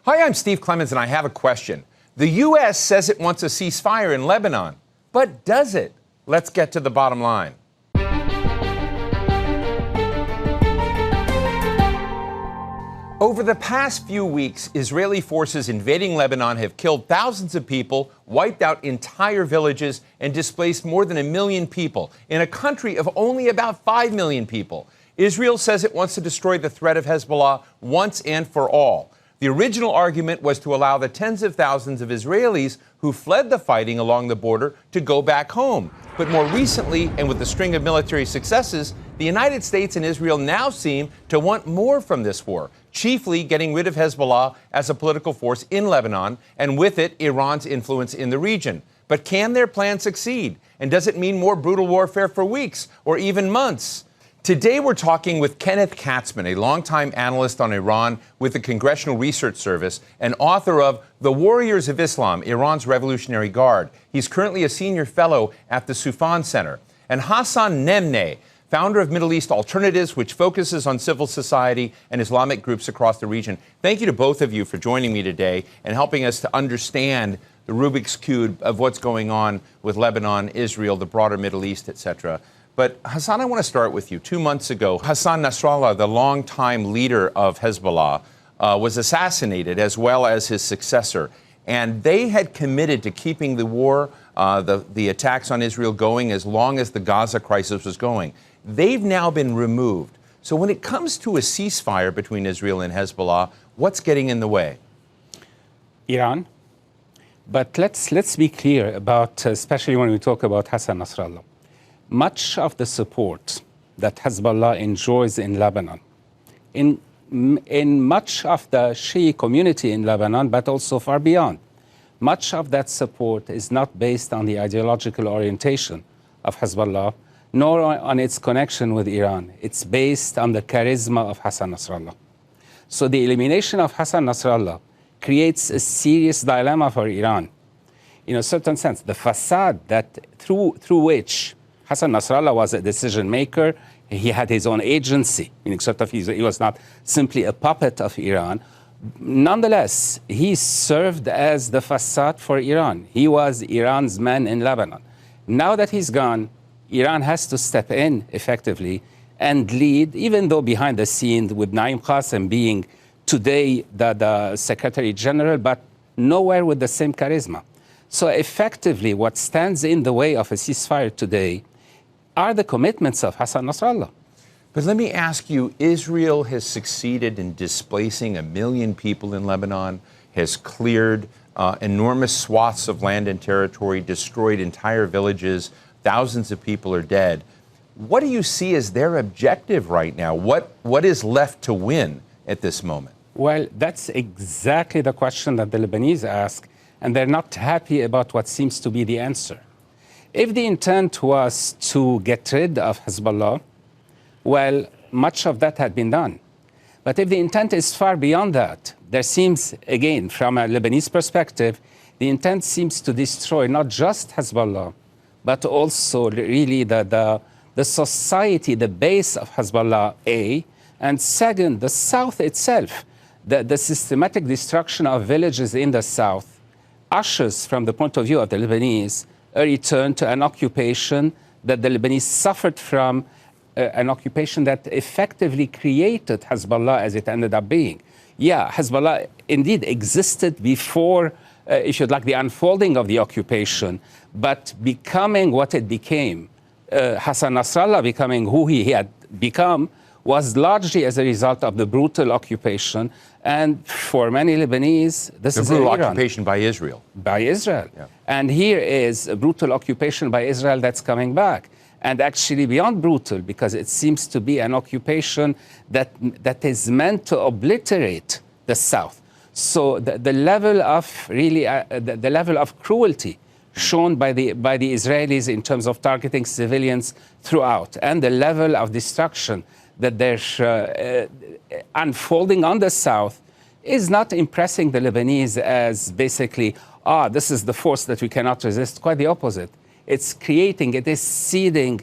Hi, I'm Steve Clemons, and I have a question. The U.S. says it wants a ceasefire in Lebanon, but does it? Let's get to the bottom line. Over the past few weeks, Israeli forces invading Lebanon have killed thousands of people, wiped out entire villages, and displaced more than 1 million people in a country of only about 5 million people. Israel says it wants to destroy the threat of Hezbollah once and for all. The original argument was to allow the tens of thousands of Israelis who fled the fighting along the border to go back home. But more recently, and with the string of military successes, the United States and Israel now seem to want more from this war, chiefly getting rid of Hezbollah as a political force in Lebanon, and with it, Iran's influence in the region. But can their plan succeed? And does it mean more brutal warfare for weeks or even months? Today, we're talking with Ken Katzman, a longtime analyst on Iran with the Congressional Research Service and author of The Warriors of Islam, Iran's Revolutionary Guard. He's currently a senior fellow at the Soufan Center. And Hassan Mneimneh, founder of Middle East Alternatives, which focuses on civil society and Islamic groups across the region. Thank you to both of you for joining me today and helping us to understand the Rubik's Cube of what's going on with Lebanon, Israel, the broader Middle East, etc. But Hassan, I want to start with you. 2 months ago, Hassan Nasrallah, the longtime leader of Hezbollah, was assassinated, as well as his successor. And they had committed to keeping the war, the attacks on Israel going as long as the Gaza crisis was going. They've now been removed. So when it comes to a ceasefire between Israel and Hezbollah, what's getting in the way? Iran. But let's be clear about, especially when we talk about Hassan Nasrallah. Much of the support that Hezbollah enjoys in Lebanon, in much of the Shia community in Lebanon, but also far beyond, much of that support is not based on the ideological orientation of Hezbollah, nor on its connection with Iran. It's based on the charisma of Hassan Nasrallah. So the elimination of Hassan Nasrallah creates a serious dilemma for Iran. In a certain sense, the facade that through which Hassan Nasrallah was a decision maker, he had his own agency, meaning sort of he was not simply a puppet of Iran. Nonetheless, he served as the facade for Iran. He was Iran's man in Lebanon. Now that he's gone, Iran has to step in effectively and lead, even though behind the scenes with Naim Qassem being today the Secretary General, but nowhere with the same charisma. So effectively, what stands in the way of a ceasefire today are the commitments of Hassan Nasrallah. But let me ask you, Israel has succeeded in displacing 1 million people in Lebanon, has cleared enormous swaths of land and territory, destroyed entire villages, thousands of people are dead. What do you see as their objective right now? What is left to win at this moment? Well, that's exactly the question that the Lebanese ask, and they're not happy about what seems to be the answer. If the intent was to get rid of Hezbollah, well, much of that had been done. But if the intent is far beyond that, there seems, again, from a Lebanese perspective, the intent seems to destroy not just Hezbollah, but also really the society, the base of Hezbollah, A, and second, the south itself. The systematic destruction of villages in the south ushers, from the point of view of the Lebanese, a return to an occupation that the Lebanese suffered from, an occupation that effectively created Hezbollah as it ended up being. Yeah, Hezbollah indeed existed before, if you'd like, the unfolding of the occupation, but becoming what it became, Hassan Nasrallah becoming who he had become, was largely as a result of the brutal occupation. And for many Lebanese, this is the brutal occupation by Israel. By Israel. Yeah. And here is a brutal occupation by Israel that's coming back. And actually beyond brutal, because it seems to be an occupation that is meant to obliterate the South. So the level of really, the level of cruelty shown by the Israelis in terms of targeting civilians throughout, and the level of destruction that they're unfolding on the South is not impressing the Lebanese as basically, this is the force that we cannot resist. Quite the opposite. It's creating, it is seeding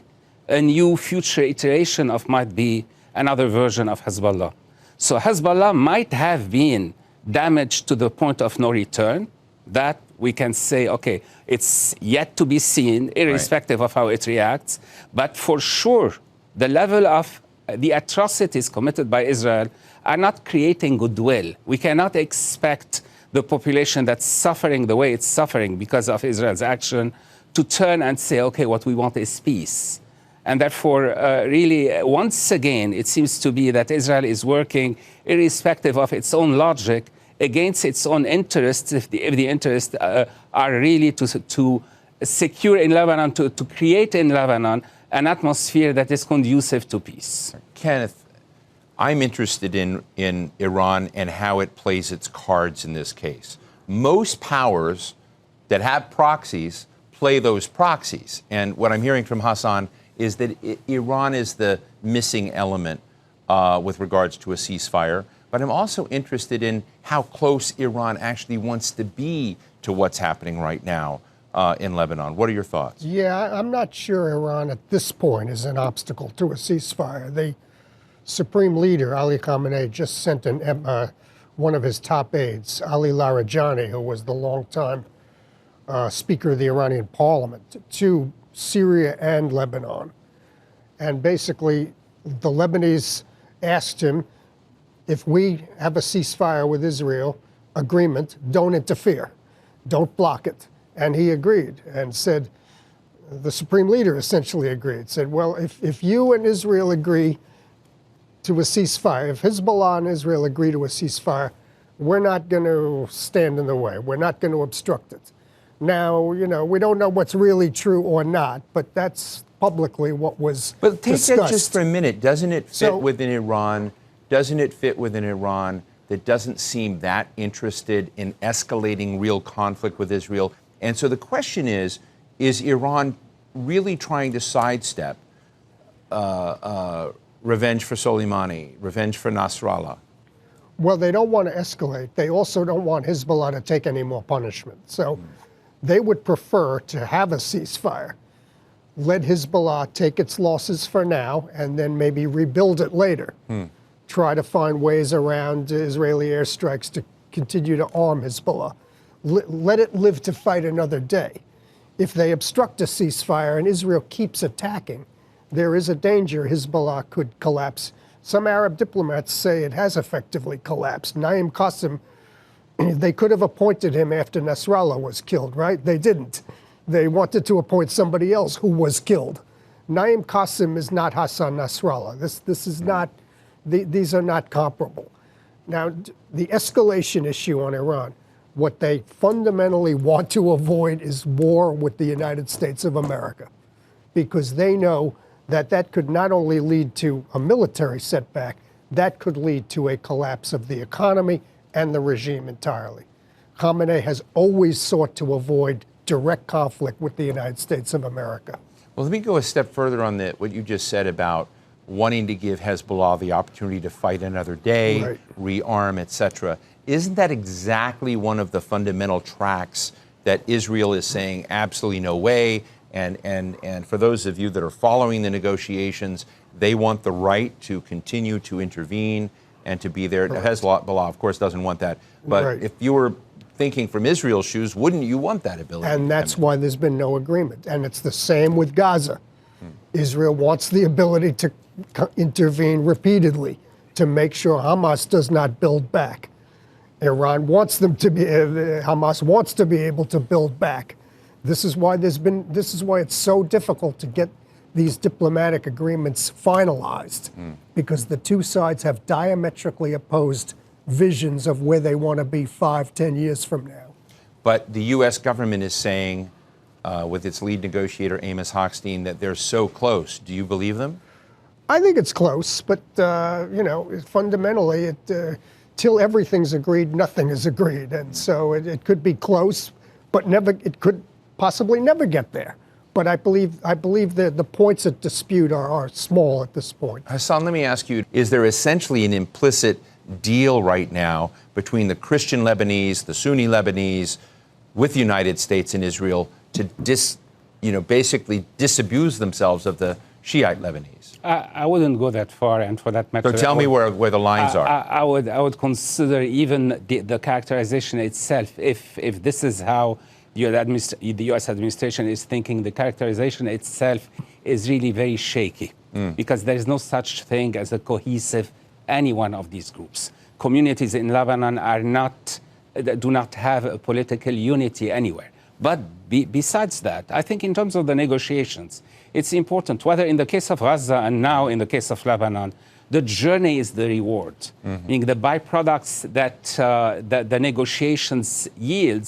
a new future iteration of might be another version of Hezbollah. So Hezbollah might have been damage to the point of no return, that we can say, okay, it's yet to be seen, irrespective of how it reacts. But for sure, the level of the atrocities committed by Israel are not creating goodwill. We cannot expect the population that's suffering the way it's suffering because of Israel's action to turn and say, okay, what we want is peace. And therefore, really, once again, it seems to be that Israel is working, irrespective of its own logic, against its own interests, if the interests are really to secure in Lebanon, to create in Lebanon an atmosphere that is conducive to peace. Kenneth, I'm interested in Iran and how it plays its cards in this case. Most powers that have proxies play those proxies. And what I'm hearing from Hassan is that Iran is the missing element with regards to a ceasefire. But I'm also interested in how close Iran actually wants to be to what's happening right now in Lebanon. What are your thoughts? Yeah, I'm not sure Iran at this point is an obstacle to a ceasefire. The Supreme Leader, Ali Khamenei, just sent one of his top aides, Ali Larijani, who was the longtime Speaker of the Iranian Parliament, to Syria and Lebanon. And basically, the Lebanese asked him, if we have a ceasefire with Israel agreement, don't interfere, don't block it. And he agreed and said, the Supreme Leader essentially agreed, said, well, if you and Israel agree to a ceasefire, if Hezbollah and Israel agree to a ceasefire, we're not going to stand in the way. We're not going to obstruct it. Now, you know, we don't know what's really true or not, but that's publicly what was But take discussed. that just for a minute. Doesn't it fit within Iran? Doesn't it fit within Iran that doesn't seem that interested in escalating real conflict with Israel? And so the question is Iran really trying to sidestep revenge for Soleimani, revenge for Nasrallah? Well, they don't want to escalate. They also don't want Hezbollah to take any more punishment. So they would prefer to have a ceasefire, let Hezbollah take its losses for now, and then maybe rebuild it later. Try to find ways around Israeli airstrikes to continue to arm Hezbollah. Let it live to fight another day. If they obstruct a ceasefire and Israel keeps attacking, there is a danger Hezbollah could collapse. Some Arab diplomats say it has effectively collapsed. Naim Qassem, they could have appointed him after Nasrallah was killed, right? They didn't. They wanted to appoint somebody else who was killed. Naim Qassem is not Hassan Nasrallah. This is not. These are not comparable. Now, the escalation issue on Iran, what they fundamentally want to avoid is war with the United States of America, because they know that that could not only lead to a military setback, that could lead to a collapse of the economy and the regime entirely. Khamenei has always sought to avoid direct conflict with the United States of America. Well, let me go a step further on what you just said about wanting to give Hezbollah the opportunity to fight another day, rearm, etc. Isn't that exactly one of the fundamental tracks that Israel is saying absolutely no way? And for those of you that are following the negotiations, they want the right to continue to intervene and to be there. Hezbollah, of course, doesn't want that. But if you were thinking from Israel's shoes, wouldn't you want that ability? And that's why there's been no agreement. And it's the same with Gaza. Israel wants the ability to intervene repeatedly to make sure Hamas does not build back. Iran wants them to be, Hamas wants to be able to build back. This is why it's so difficult to get these diplomatic agreements finalized, because the two sides have diametrically opposed visions of where they want to be 5-10 years from now. But the U.S. government is saying, with its lead negotiator, Amos Hochstein, that they're so close. Do you believe them? I think it's close, but, fundamentally, till everything's agreed, nothing is agreed. And so it could be close, but it could possibly never get there. But I believe that the points at dispute are small at this point. Hassan, let me ask you, is there essentially an implicit deal right now between the Christian Lebanese, the Sunni Lebanese, with the United States and Israel to basically disabuse themselves of the Shiite Lebanese? I wouldn't go that far, and for that matter. So tell me where the lines are. I would consider even the characterization itself. If this is how the U.S. administration is thinking, the characterization itself is really very shaky, because there is no such thing as a cohesive any one of these groups. Communities in Lebanon do not have a political unity anywhere. But besides that, I think in terms of the negotiations, it's important, whether in the case of Gaza and now in the case of Lebanon, the journey is the reward. Meaning the byproducts that the negotiations yield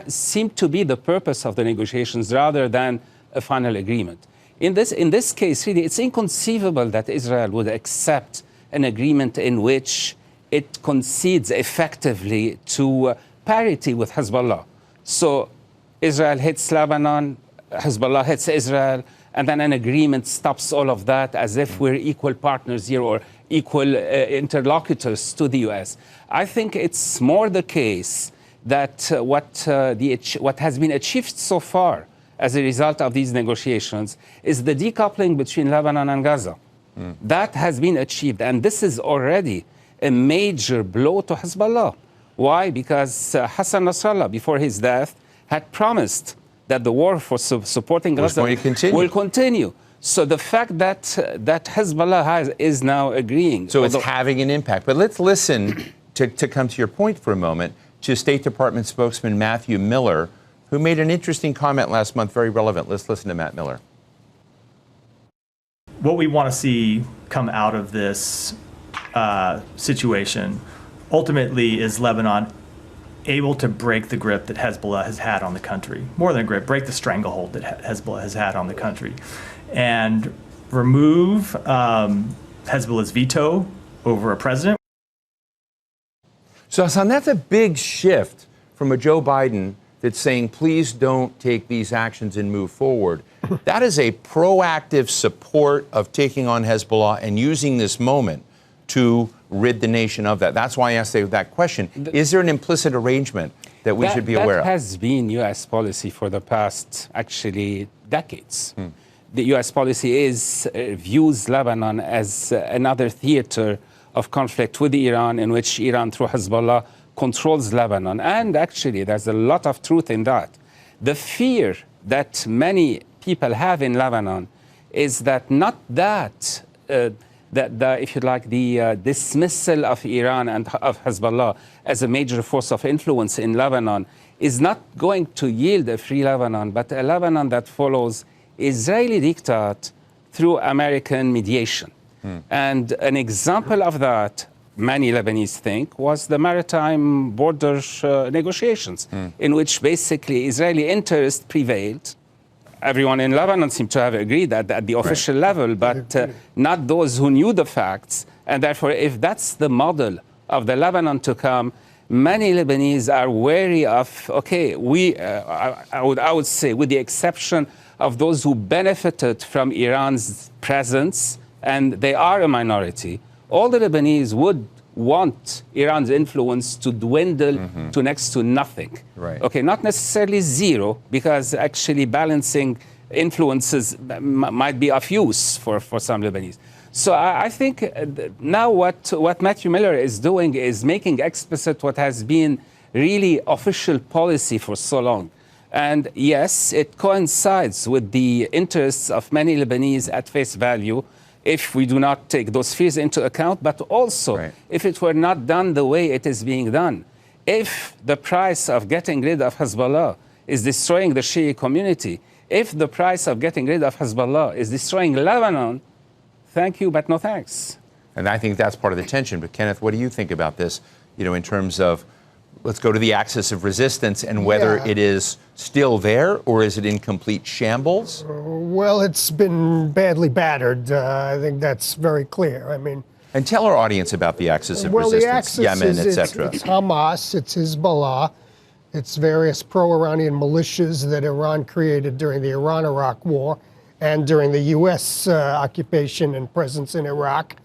seem to be the purpose of the negotiations rather than a final agreement. In this case, really, it's inconceivable that Israel would accept an agreement in which it concedes effectively to parity with Hezbollah. So Israel hits Lebanon, Hezbollah hits Israel, and then an agreement stops all of that as if we're equal partners here or equal interlocutors to the U.S. I think it's more the case that what has been achieved so far as a result of these negotiations is the decoupling between Lebanon and Gaza. That has been achieved, and this is already a major blow to Hezbollah. Why? Because Hassan Nasrallah, before his death, had promised that the war for supporting Gaza will continue. So the fact that Hezbollah is now agreeing. So it's having an impact. But let's listen, to come to your point for a moment, to State Department spokesman Matthew Miller, who made an interesting comment last month, very relevant. Let's listen to Matt Miller. What we want to see come out of this situation ultimately is Lebanon able to break the grip that Hezbollah has had on the country. More than a grip, break the stranglehold that Hezbollah has had on the country. And remove Hezbollah's veto over a president. So, Hassan, that's a big shift from a Joe Biden that's saying, please don't take these actions and move forward. That is a proactive support of taking on Hezbollah and using this moment to rid the nation of that. That's why I asked that question. Is there an implicit arrangement that we should be aware of? That has been U.S. policy for the past, actually, decades. The U.S. policy views Lebanon as another theater of conflict with Iran, in which Iran, through Hezbollah, controls Lebanon. And actually, there's a lot of truth in that. The fear that many people have in Lebanon is that not that, if you like, the dismissal of Iran and of Hezbollah as a major force of influence in Lebanon is not going to yield a free Lebanon, but a Lebanon that follows Israeli diktat through American mediation. And an example of that, many Lebanese think, was the maritime border negotiations, in which basically Israeli interest prevailed. Everyone in Lebanon seemed to have agreed that at the official level, but not those who knew the facts. And therefore, if that's the model of the Lebanon to come, many Lebanese are wary of, okay, I would say, with the exception of those who benefited from Iran's presence, and they are a minority, all the Lebanese would want Iran's influence to dwindle to next to nothing. Okay, not necessarily zero, because actually balancing influences might be of use for some Lebanese. So I think now what Matthew Miller is doing is making explicit what has been really official policy for so long. And yes, it coincides with the interests of many Lebanese at face value, if we do not take those fears into account, but also if it were not done the way it is being done. If the price of getting rid of Hezbollah is destroying the Shia community, if the price of getting rid of Hezbollah is destroying Lebanon, thank you, but no thanks. And I think that's part of the tension. But Kenneth, what do you think about this, in terms of, let's go to the axis of resistance and whether it is still there or is it in complete shambles? Well, it's been badly battered. I think that's very clear. I mean, and tell our audience about the axis of resistance, Yemen, etc. It's Hamas, it's Hezbollah, it's various pro-Iranian militias that Iran created during the Iran-Iraq War and during the U.S. Occupation and presence in Iraq.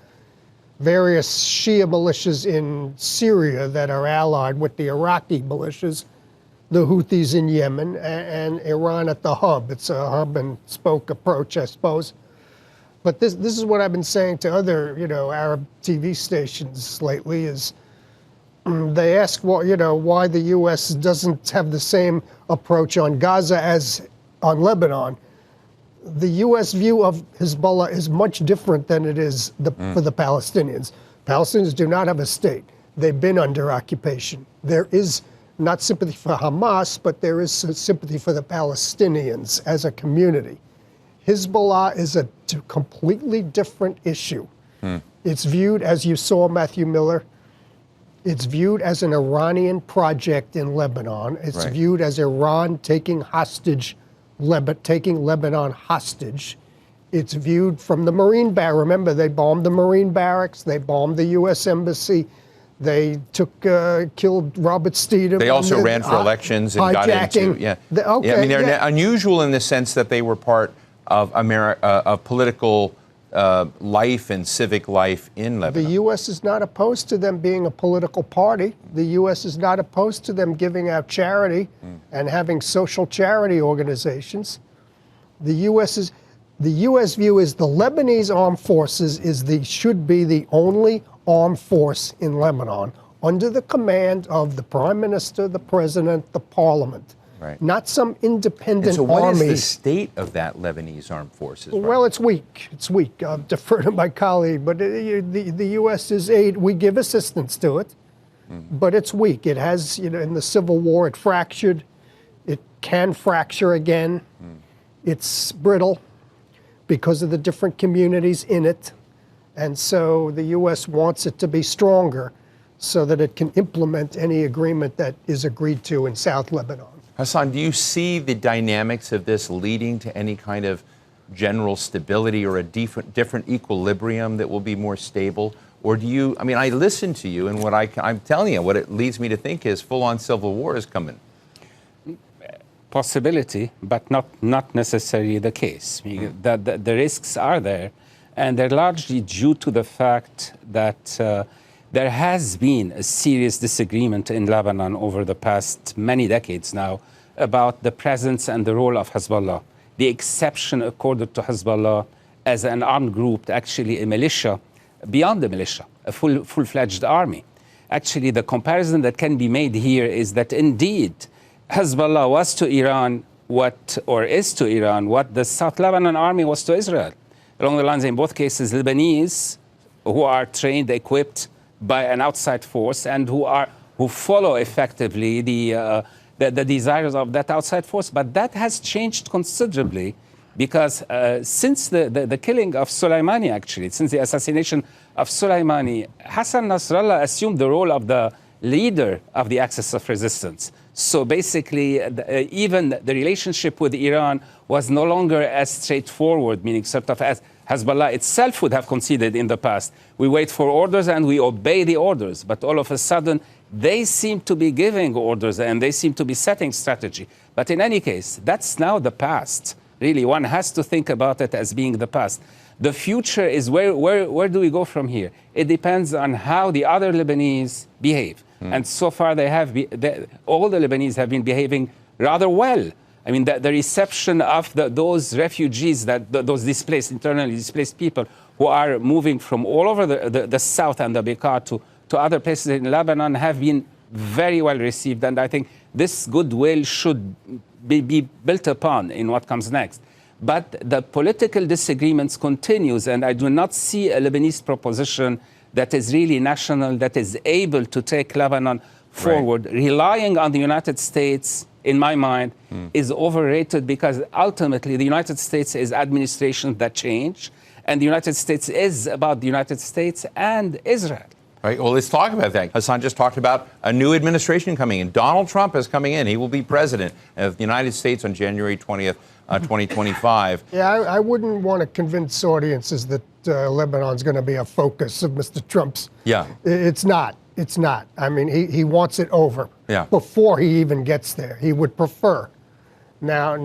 Various Shia militias in Syria that are allied with the Iraqi militias, the Houthis in Yemen, and Iran at the hub. It's a hub and spoke approach, I suppose. But this is what I've been saying to other, Arab TV stations lately is they ask, why the U.S. doesn't have the same approach on Gaza as on Lebanon. The U.S. view of Hezbollah is much different than it is for the Palestinians. Palestinians do not have a state. They've been under occupation. There is not sympathy for Hamas, but there is sympathy for the Palestinians as a community. Hezbollah is a completely different issue. It's viewed, as you saw, Matthew Miller, it's viewed as an Iranian project in Lebanon. It's viewed as Iran taking Lebanon hostage. It's viewed from the Marine barracks. Remember, they bombed the Marine barracks. They bombed the U.S. Embassy. They killed Robert Steedham. They also ran for elections and got into, they're unusual in the sense that they were part of of political life and civic life in Lebanon. The U.S. is not opposed to them being a political party. The U.S. is not opposed to them giving out charity and having social charity organizations. The U.S. view is the Lebanese armed forces should be the only armed force in Lebanon under the command of the prime minister, the president, the parliament. Right. Not some independent army. So what is the state of that Lebanese armed forces? Well, it's weak. It's weak. I'll defer to my colleague, but the U.S. is we give assistance to it, but it's weak. It has, in the Civil War, it fractured. It can fracture again. It's brittle because of the different communities in it. And so the U.S. wants it to be stronger so that it can implement any agreement that is agreed to in South Lebanon. Hassan, do you see the dynamics of this leading to any kind of general stability or a different equilibrium that will be more stable? Or do you, I listen to you, and what I'm telling you, what it leads me to think is full-on civil war is coming. Possibility, but not necessarily the case. The risks are there, and they're largely due to the fact that there has been a serious disagreement in Lebanon over the past many decades now about the presence and the role of Hezbollah. The exception accorded to Hezbollah as an armed group, actually a militia, beyond the militia, a full-fledged army. Actually, the comparison that can be made here is that indeed Hezbollah was to Iran what the South Lebanon army was to Israel. Along the lines, in both cases, Lebanese, who are trained, equipped by an outside force, and who follow effectively the desires of that outside force. But that has changed considerably because since the killing of Soleimani, actually, since the assassination of Soleimani, Hassan Nasrallah assumed the role of the leader of the axis of resistance. So basically, even the relationship with Iran was no longer as straightforward, meaning sort of as Hezbollah itself would have conceded in the past. We wait for orders and we obey the orders. But all of a sudden, they seem to be giving orders and they seem to be setting strategy. But in any case, that's now the past. Really, one has to think about it as being the past. The future is where do we go from here? It depends on how the other Lebanese behave. And so far, all the Lebanese have been behaving rather well. I mean, the reception of those refugees, those internally displaced people who are moving from all over the south and the Bekaa to other places in Lebanon have been very well received. And I think this goodwill should be built upon in what comes next. But the political disagreements continues, and I do not see a Lebanese proposition that is really national, that is able to take Lebanon forward. Right. Relying on the United States, in my mind, is overrated because ultimately the United States is administrations that change, and the United States is about the United States and Israel. Right. Well, let's talk about that. Hassan just talked about a new administration coming in. Donald Trump is coming in. He will be president of the United States on January 20th, 2025. Yeah, I wouldn't want to convince audiences that Lebanon's going to be a focus of Mr. Trump's. Yeah. It's not. It's not. I mean, he wants it over before he even gets there. He would prefer. Now,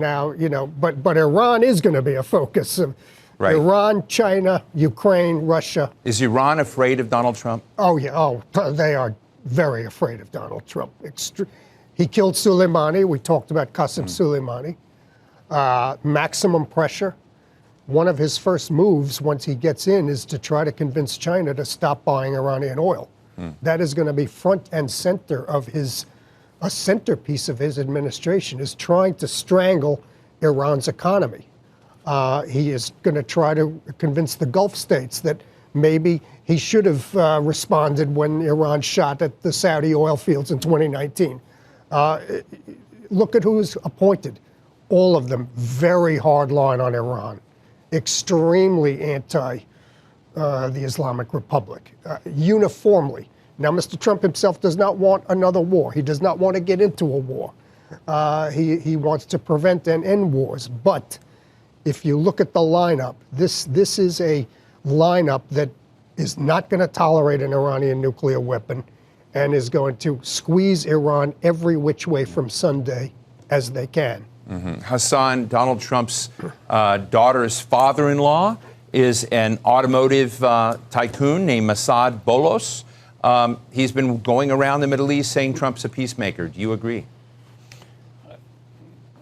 but Iran is going to be a focus of Iran, China, Ukraine, Russia. Is Iran afraid of Donald Trump? Oh, yeah. Oh, they are very afraid of Donald Trump. He killed Soleimani. We talked about Qasem Soleimani. Maximum pressure. One of his first moves once he gets in is to try to convince China to stop buying Iranian oil. That is going to be front and center of a centerpiece of his administration, is trying to strangle Iran's economy. He is going to try to convince the Gulf states that maybe he should have responded when Iran shot at the Saudi oil fields in 2019. Look at who's appointed. All of them very hard line on Iran, extremely anti the Islamic Republic, uniformly. Now, Mr. Trump himself does not want another war. He does not want to get into a war. He wants to prevent and end wars. But if you look at the lineup, this is a lineup that is not going to tolerate an Iranian nuclear weapon and is going to squeeze Iran every which way from Sunday as they can. Hassan, Donald Trump's daughter's father-in-law is an automotive tycoon named Mossad Bolos. He's been going around the Middle East saying Trump's a peacemaker. Do you agree?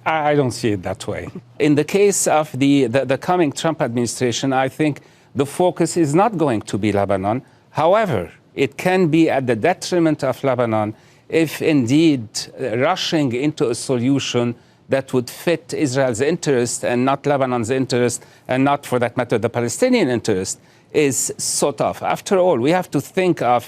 I don't see it that way. In the case of the coming Trump administration, I think the focus is not going to be Lebanon. However, it can be at the detriment of Lebanon if indeed rushing into a solution that would fit Israel's interest and not Lebanon's interest, and not, for that matter, the Palestinian interest, is so tough. After all, we have to think of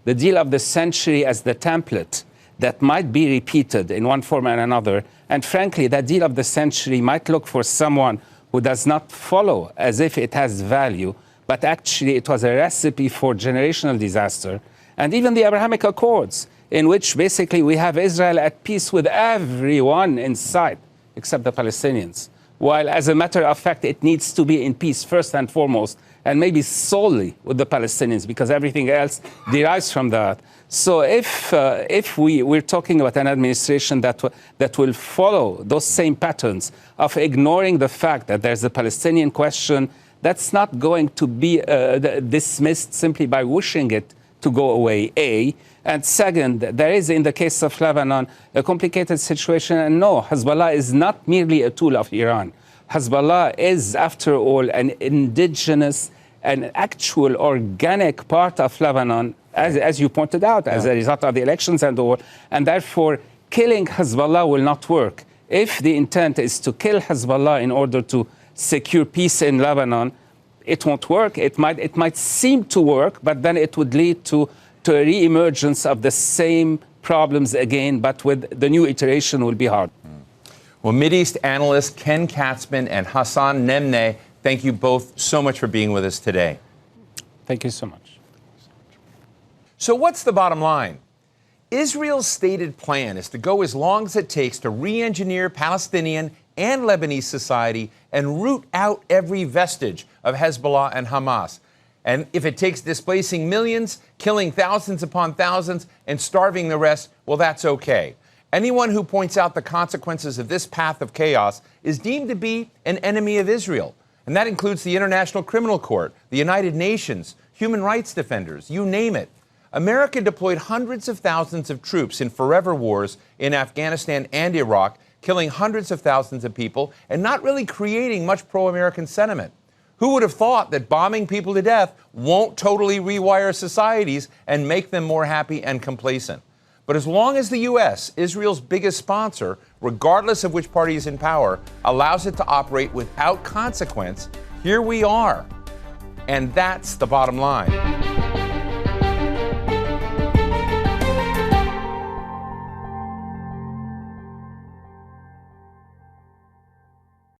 the deal of the century as the template that might be repeated in one form or another. And frankly, that deal of the century might look for someone who does not follow as if it has value, but actually it was a recipe for generational disaster. And even the Abrahamic Accords, in which basically we have Israel at peace with everyone in sight, except the Palestinians. While, as a matter of fact, it needs to be in peace first and foremost, and maybe solely with the Palestinians, because everything else derives from that. So if we're talking about an administration that will follow those same patterns of ignoring the fact that there's a Palestinian question, that's not going to be dismissed simply by wishing it to go away, A. And second, there is, in the case of Lebanon, a complicated situation. And no, Hezbollah is not merely a tool of Iran. Hezbollah is, after all, an indigenous and actual organic part of Lebanon, as you pointed out, as a result of the elections and all. And therefore, killing Hezbollah will not work. If the intent is to kill Hezbollah in order to secure peace in Lebanon, it won't work. It might seem to work, but then it would lead to a re-emergence of the same problems again, but with the new iteration will be hard. Well, Mideast analyst Ken Katzman and Hassan Mneimneh, thank you both so much for being with us today. Thank you so much. So what's the bottom line? Israel's stated plan is to go as long as it takes to re-engineer Palestinian and Lebanese society and root out every vestige of Hezbollah and Hamas. And if it takes displacing millions, killing thousands upon thousands, and starving the rest, well, that's okay. Anyone who points out the consequences of this path of chaos is deemed to be an enemy of Israel. And that includes the International Criminal Court, the United Nations, human rights defenders, you name it. America deployed hundreds of thousands of troops in forever wars in Afghanistan and Iraq, killing hundreds of thousands of people and not really creating much pro-American sentiment. Who would have thought that bombing people to death won't totally rewire societies and make them more happy and complacent? But as long as the U.S., Israel's biggest sponsor, regardless of which party is in power, allows it to operate without consequence, here we are. And that's the bottom line.